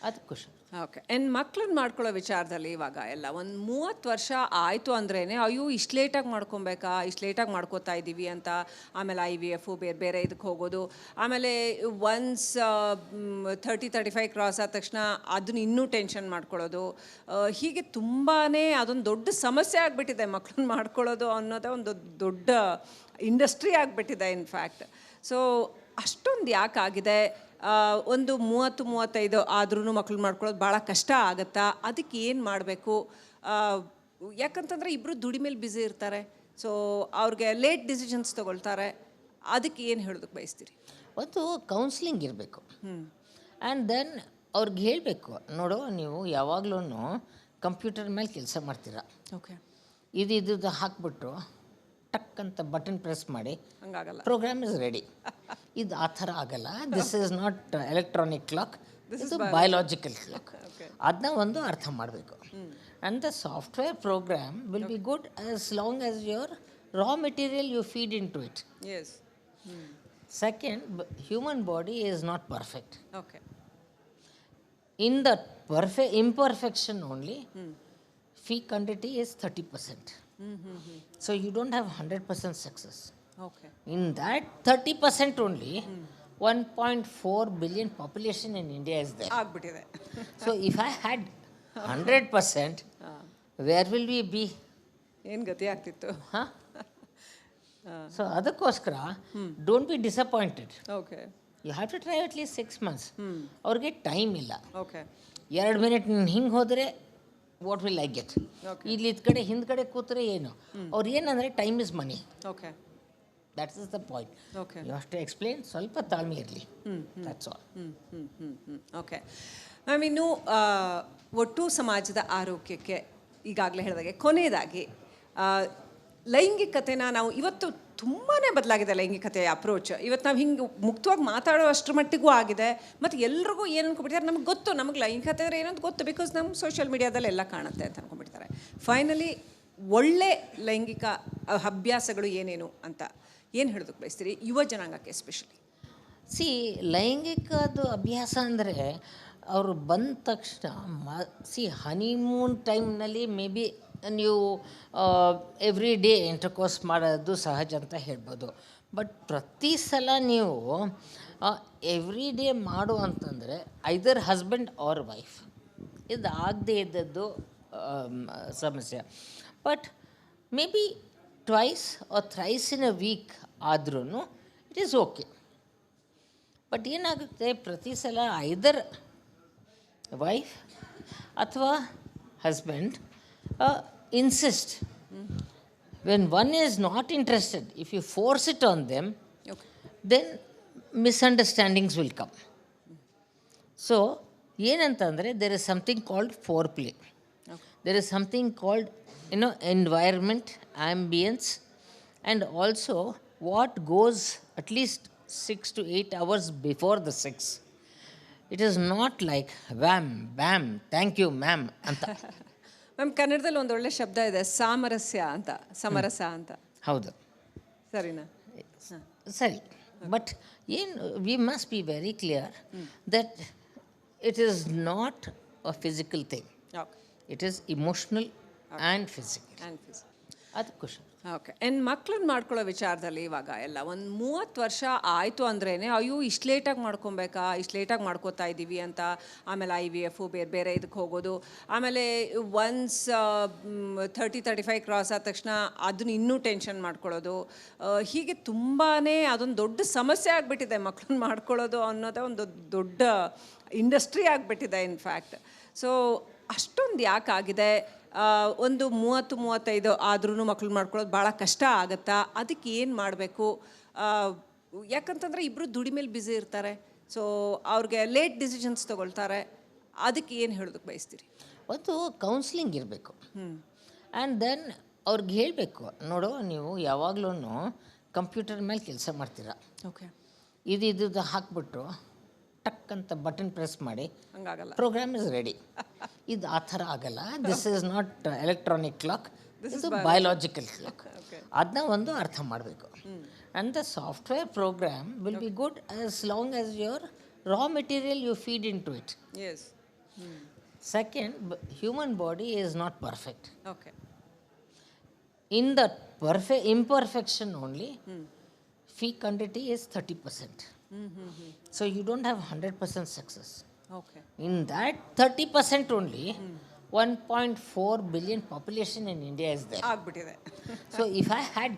ಅದು ಖುಷಿ. Okay. And ಮಕ್ಳನ್ನ ಮಾಡ್ಕೊಳ್ಳೋ ವಿಚಾರದಲ್ಲಿ ಇವಾಗ ಎಲ್ಲ ಒಂದು 30 ವರ್ಷ ಆಯಿತು ಅಂದ್ರೇ ಅಯ್ಯೋ ಇಷ್ಟು ಲೇಟಾಗಿ ಮಾಡ್ಕೊಬೇಕಾ, ಇಷ್ಟು ಲೇಟಾಗಿ ಮಾಡ್ಕೋತಾ ಇದ್ದೀವಿ ಅಂತ. ಆಮೇಲೆ IVF ಬೇರೆ ಬೇರೆ ಇದಕ್ಕೆ ಹೋಗೋದು. ಆಮೇಲೆ ಒನ್ಸ್ 30-35 ಕ್ರಾಸ್ ಆದ ತಕ್ಷಣ ಅದನ್ನ ಇನ್ನೂ ಟೆನ್ಷನ್ ಮಾಡ್ಕೊಳ್ಳೋದು. ಹೀಗೆ ತುಂಬಾ ಅದೊಂದು ದೊಡ್ಡ ಸಮಸ್ಯೆ ಆಗಿಬಿಟ್ಟಿದೆ ಮಕ್ಳನ್ನ ಮಾಡ್ಕೊಳ್ಳೋದು ಅನ್ನೋದೇ ಒಂದು ದೊಡ್ಡ ಇಂಡಸ್ಟ್ರಿ ಆಗಿಬಿಟ್ಟಿದೆ ಇನ್ಫ್ಯಾಕ್ಟ್. ಸೊ ಅಷ್ಟೊಂದು ಯಾಕಾಗಿದೆ? ಒಂದು 30-35 ಆದ್ರೂ ಮಕ್ಳು ಮಾಡ್ಕೊಳ್ಳೋದು ಭಾಳ ಕಷ್ಟ ಆಗುತ್ತಾ? ಅದಕ್ಕೆ ಏನು ಮಾಡಬೇಕು? ಯಾಕಂತಂದರೆ ಇಬ್ಬರು ದುಡಿಮೇಲೆ ಬ್ಯುಸಿ ಇರ್ತಾರೆ. ಸೊ ಅವ್ರಿಗೆ ಲೇಟ್ ಡಿಸಿಷನ್ಸ್ ತೊಗೊಳ್ತಾರೆ. ಅದಕ್ಕೆ ಏನು ಹೇಳೋದಕ್ಕೆ ಬಯಸ್ತೀರಿ? ಒಂದು ಕೌನ್ಸಿಲಿಂಗ್ ಇರಬೇಕು. ಆ್ಯಂಡ್ ದೆನ್ ಅವ್ರಿಗೆ ಹೇಳಬೇಕು, ನೋಡು ನೀವು ಯಾವಾಗಲೂ ಕಂಪ್ಯೂಟರ್ ಮೇಲೆ ಕೆಲಸ ಮಾಡ್ತೀರಾ, ಓಕೆ, ಇದು ಹಾಕ್ಬಿಟ್ಟು ಟಕ್ ಅಂತ ಬಟನ್ ಪ್ರೆಸ್ ಮಾಡಿ ಹಂಗಾಗಲ್ಲ, ಪ್ರೋಗ್ರಾಮ್ ಇಸ್ ರೆಡಿ. ಇದು ಆ ಥರ ಆಗಲ್ಲ. This is not electronic clock, ಇದು ಬಯೋಲಾಜಿಕಲ್ ಕ್ಲಾಕ್. ಅದನ್ನ ಒಂದು ಅರ್ಥ ಮಾಡಬೇಕು. And the software program will be good as long as your raw material you feed in to it. Yes. Second, human body is not perfect. Okay. In the imperfection only, fecundity is 30%. So you don't have 100% success. Okay. In that 30% only, 1.4 billion population in India is there. ಆಗ್ಬಿಟ್ಟಿದೆ. So if I had 100%, where will we be? ಏನು ಗತಿ ಆಗ್ತಿತ್ತು? Huh? So ಅದಕ್ಕೋಸ್ಕರ don't be disappointed. Okay. You have to try at least 6 months. ಅವ್ರಿಗೆ time ಇಲ್ಲ. Okay. 2 minute ನೀನು ಹಿಂಗೆ ಹೋದರೆ ವಾಟ್ ವಿಲ್ ಐ ಗೆಟ್? ಇಲ್ಲಿ ಕಡೆ ಹಿಂದ್ಗಡೆ ಕೂತ್ರೆ ಏನು? ಅವ್ರು ಏನಂದರೆ time is money. Okay. That's is the point. Okay. You have to explain. ಸ್ವಲ್ಪ ತಾಳ್ಮೆ ಇರಲಿ. That's all. ಓಕೆ ಮ್ಯಾಮ್, ಇನ್ನು ಒಟ್ಟು ಸಮಾಜದ ಆರೋಗ್ಯಕ್ಕೆ ಈಗಾಗಲೇ ಹೇಳಿದಾಗೆ ಕೊನೆಯದಾಗಿ ಲೈಂಗಿಕತೆನ ನಾವು ಇವತ್ತು ತುಂಬಾ ಬದಲಾಗಿದೆ. ಲೈಂಗಿಕತೆಯ ಅಪ್ರೋಚ್ ಇವತ್ತು ನಾವು ಹಿಂಗೆ ಮುಕ್ತವಾಗಿ ಮಾತಾಡೋ ಅಷ್ಟರ ಮಟ್ಟಿಗೂ ಆಗಿದೆ. ಮತ್ತು ಎಲ್ರಿಗೂ ಏನು ಅನ್ಕೊಂಡ್ಬಿಡ್ತಾರೆ, ನಮಗೆ ಗೊತ್ತು, ನಮಗೆ ಲೈಂಗಿಕತೆ ಅಂದರೆ ಏನಂತ ಗೊತ್ತು, ಬಿಕಾಸ್ ನಮ್ಮ ಸೋಷಿಯಲ್ ಮೀಡಿಯಾದಲ್ಲಿ ಎಲ್ಲ ಕಾಣುತ್ತೆ ಅಂತ ಅನ್ಕೊಂಡ್ಬಿಡ್ತಾರೆ. ಫೈನಲಿ ಒಳ್ಳೆ ಲೈಂಗಿಕ ಅಭ್ಯಾಸಗಳು ಏನೇನು ಅಂತ ಏನು ಹೇಳೋದಕ್ಕೆ ಬಯಸ್ತೀರಿ ಯುವ ಜನಾಂಗಕ್ಕೆ ಎಸ್ಪೆಷಲಿ? ಲೈಂಗಿಕದು ಅಭ್ಯಾಸ ಅಂದರೆ ಅವರು ಬಂದ ತಕ್ಷಣ ಹನಿಮೂನ್ ಟೈಮ್ನಲ್ಲಿ ಮೇ ಬಿ ನೀವು ಎವ್ರಿ ಡೇ ಇಂಟರ್ಕೋರ್ಸ್ ಮಾಡೋದು ಸಹಜ ಅಂತ ಹೇಳ್ಬೋದು. ಬಟ್ ಪ್ರತಿ ಸಲ ನೀವು ಎವ್ರಿ ಡೇ ಮಾಡು ಅಂತಂದರೆ ಐದರ್ ಹಸ್ಬೆಂಡ್ ಆರ್ ವೈಫ್, ಇದು ಆಗದೇ ಇದ್ದದ್ದು ಸಮಸ್ಯೆ. But maybe twice or thrice in a week ಆದ್ರೂ ಇಟ್ ಈಸ್ ಓಕೆ. ಬಟ್ ಏನಾಗುತ್ತೆ, ಪ್ರತಿ ಸಲ ಐದರ್ ವೈಫ್ ಅಥವಾ husband insist. When one is not interested, if you force it on them, then misunderstandings will come. So ಏನಂತಂದರೆ there is something called foreplay. There is something called environment, ambience, and also what goes at least 6 to 8 hours before the sex. It is not like wham bam thank you ma'am ಅಂತ. Ma'am, ಕನ್ನಡದಲ್ಲಿ ಒಂದೊಳ್ಳೆ ಶಬ್ದ ಇದೆ, ಸಾಮರಸ್ಯ ಅಂತ, ಸಮರಸ ಅಂತ. ಹೌದು, ಸರಿನಾ? ಸರಿ. But we must be very clear that it is not a physical thing. It is emotional and physical. ಅದು ಖುಷಿ. ಓಕೆ. ಆ್ಯಂಡ್ ಮಕ್ಳನ್ನ ಮಾಡ್ಕೊಳ್ಳೋ ವಿಚಾರದಲ್ಲಿ ಇವಾಗ ಎಲ್ಲ ಒಂದು 30 ವರ್ಷ ಆಯಿತು ಅಂದ್ರೇ ಅಯ್ಯೋ ಇಷ್ಟು ಲೇಟಾಗಿ ಮಾಡ್ಕೊಬೇಕಾ, ಇಷ್ಟು ಲೇಟಾಗಿ ಮಾಡ್ಕೋತಾ ಇದ್ದೀವಿ ಅಂತ. ಆಮೇಲೆ IVF ಬೇರೆ ಬೇರೆ ಇದಕ್ಕೆ ಹೋಗೋದು. ಆಮೇಲೆ ಒನ್ಸ್ 30-35 ಕ್ರಾಸ್ ಆದ ತಕ್ಷಣ ಅದನ್ನ ಇನ್ನೂ ಟೆನ್ಷನ್ ಮಾಡ್ಕೊಳ್ಳೋದು. ಹೀಗೆ ತುಂಬಾ ಅದೊಂದು ದೊಡ್ಡ ಸಮಸ್ಯೆ ಆಗಿಬಿಟ್ಟಿದೆ ಮಕ್ಳನ್ನ ಮಾಡ್ಕೊಳ್ಳೋದು ಅನ್ನೋದೇ ಒಂದು ದೊಡ್ಡ ಇಂಡಸ್ಟ್ರಿ ಆಗಿಬಿಟ್ಟಿದೆ ಇನ್ಫ್ಯಾಕ್ಟ್. ಸೊ ಅಷ್ಟೊಂದು ಯಾಕಾಗಿದೆ? ಒಂದು 30-35 ಆದ್ರೂ ಮಕ್ಳು ಮಾಡ್ಕೊಳ್ಳೋದು ಭಾಳ ಕಷ್ಟ ಆಗುತ್ತಾ? ಅದಕ್ಕೆ ಏನು ಮಾಡಬೇಕು? ಯಾಕಂತಂದರೆ ಇಬ್ಬರು ದುಡಿಮೇಲೆ ಬ್ಯುಸಿ ಇರ್ತಾರೆ. ಸೊ ಅವ್ರಿಗೆ ಲೇಟ್ ಡಿಸಿಷನ್ಸ್ ತೊಗೊಳ್ತಾರೆ. ಅದಕ್ಕೆ ಏನು ಹೇಳೋದಕ್ಕೆ ಬಯಸ್ತೀರಿ? ಒಂದು ಕೌನ್ಸಿಲಿಂಗ್ ಇರಬೇಕು. ಆ್ಯಂಡ್ ದೆನ್ ಅವ್ರಿಗೆ ಹೇಳಬೇಕು, ನೋಡು ನೀವು ಯಾವಾಗಲೂ ಕಂಪ್ಯೂಟರ್ ಮೇಲೆ ಕೆಲಸ ಮಾಡ್ತೀರಾ, ಓಕೆ, ಇದು ಹಾಕ್ಬಿಟ್ಟು ಟಕ್ ಅಂತ ಬಟನ್ ಪ್ರೆಸ್ ಮಾಡಿ ಹಂಗಾಗಲ್ಲ, ಪ್ರೋಗ್ರಾಮ್ ಇಸ್ ರೆಡಿ. ಇದು ಆ ಥರ ಆಗಲ್ಲ. This is not electronic clock, ಇದು ಬಯೋಲಾಜಿಕಲ್ ಕ್ಲಾಕ್. ಅದನ್ನ ಒಂದು ಅರ್ಥ ಮಾಡಬೇಕು. And the software program will be good as long as your raw material you feed in to it. Yes. Second, human body is not perfect. Okay In that imperfection only, fecundity is 30%. So you don't have 100% success. Okay In that 30% only, 1.4 billion population in India is there. ಆಗ್ಬಿಟ್ಟಿದೆ. So if I had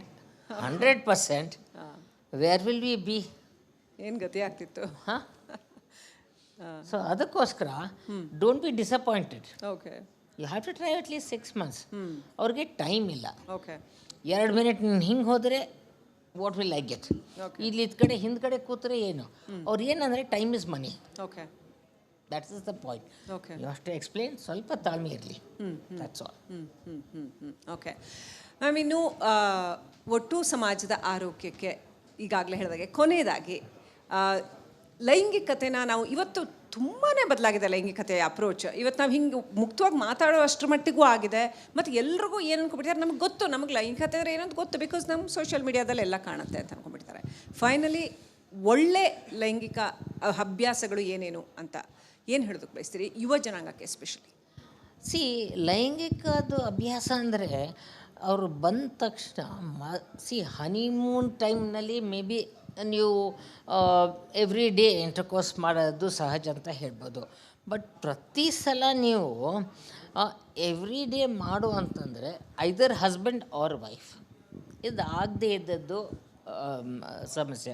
100%, where will we be? ಏನು ಗತಿ ಆಗ್ತಿತ್ತು. Huh? So ಅದಕ್ಕೋಸ್ಕರ don't be disappointed. Okay you have to try at least 6 months. ಅವ್ರಿಗೆ time ಇಲ್ಲ. Okay 2 minute ನೀನು ಹಿಂಗೆ ಹೋದರೆ what will I get? Okay. ಇಲ್ಲಿ ಕಡೆ ಹಿಂದ್ಗಡೆ ಕೂತ್ರೆ ಏನು? ಅವ್ರು ಏನಂದರೆ time is money. Okay that is the point. Okay you have to explain. ಸ್ವಲ್ಪ ತಾಳ್ಮೆ ಇರಲಿ. That's all. ಓಕೆ ಮ್ಯಾಮ್, ಇನ್ನು ಒಟ್ಟು ಸಮಾಜದ ಆರೋಗ್ಯಕ್ಕೆ ಈಗಾಗಲೇ ಹೇಳಿದಾಗೆ ಕೊನೆಯದಾಗಿ ಲೈಂಗಿಕತೆನ ನಾವು ಇವತ್ತು ತುಂಬಾ ಬದಲಾಗಿದೆ. ಲೈಂಗಿಕತೆಯ ಅಪ್ರೋಚ್ ಇವತ್ತು ನಾವು ಹಿಂಗೆ ಮುಕ್ತವಾಗಿ ಮಾತಾಡೋ ಅಷ್ಟರ ಮಟ್ಟಿಗೂ ಆಗಿದೆ. ಮತ್ತು ಎಲ್ರಿಗೂ ಏನು ಅನ್ಕೊಂಡ್ಬಿಡ್ತಾರೆ, ನಮ್ಗೆ ಗೊತ್ತು, ನಮಗೆ ಲೈಂಗಿಕತೆ ಅಂದರೆ ಏನಂತ ಗೊತ್ತು, ಬಿಕಾಸ್ ನಮ್ಮ ಸೋಷಿಯಲ್ ಮೀಡಿಯಾದಲ್ಲಿ ಎಲ್ಲ ಕಾಣುತ್ತೆ ಅಂತ ಅನ್ಕೊಂಡ್ಬಿಡ್ತಾರೆ. ಫೈನಲಿ ಒಳ್ಳೆ ಲೈಂಗಿಕ ಅಭ್ಯಾಸಗಳು ಏನೇನು ಅಂತ ಏನು ಹೇಳೋದಕ್ಕೆ ಬಯಸ್ತೀರಿ ಯುವ ಜನಾಂಗಕ್ಕೆ ಎಸ್ಪೆಷಲಿ? ಲೈಂಗಿಕದ ಅಭ್ಯಾಸ ಅಂದರೆ ಅವರು ಬಂದ ತಕ್ಷಣ ಹನಿಮೂನ್ ಟೈಮ್ನಲ್ಲಿ ಮೇ ಬಿ ನೀವು ಎವ್ರಿ ಡೇ ಇಂಟರ್ಕೋರ್ಸ್ ಮಾಡೋದು ಸಹಜ ಅಂತ ಹೇಳ್ಬೋದು. ಬಟ್ ಪ್ರತಿ ಸಲ ನೀವು ಎವ್ರಿ ಡೇ ಮಾಡು ಅಂತಂದರೆ ಐದರ್ ಹಸ್ಬೆಂಡ್ ಆರ್ ವೈಫ್, ಇದು ಆಗದೇ ಇದ್ದದ್ದು ಸಮಸ್ಯೆ.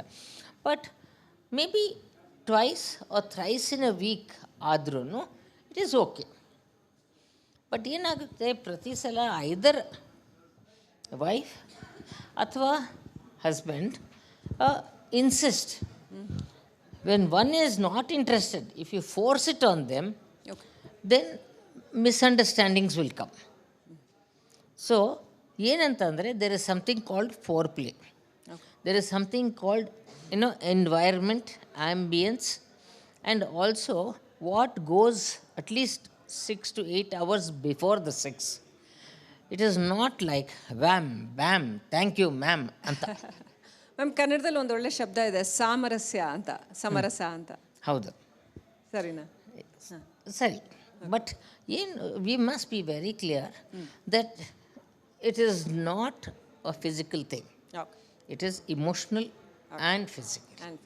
But maybe twice or thrice in a week ಆದ್ರೂ ಇಟ್ ಈಸ್ ಓಕೆ. ಬಟ್ ಏನಾಗುತ್ತೆ, ಪ್ರತಿ ಸಲ ಐದರ್ ವೈಫ್ ಅಥವಾ husband insist. When one is not interested, if you force it on them, okay then misunderstandings will come. So ಏನಂತಂದರೆ there is something called foreplay. There is something called environment, ambience, and also what goes at least 6 to 8 hours before the sex. It is not like wham, bam, thank you, ma'am ಅಂತ. Ma'am, ಕನ್ನಡದಲ್ಲಿ ಒಂದು ಒಳ್ಳೆ ಶಬ್ದ ಇದೆ, ಸಾಮರಸ್ಯ ಅಂತ, ಸಮರಸ ಅಂತ. ಹೌದು, ಸರಿನಾ? ಸರಿ. ಬಟ್ ಏನು we must be very clear that it is not a physical thing. Okay it is emotional and physical. And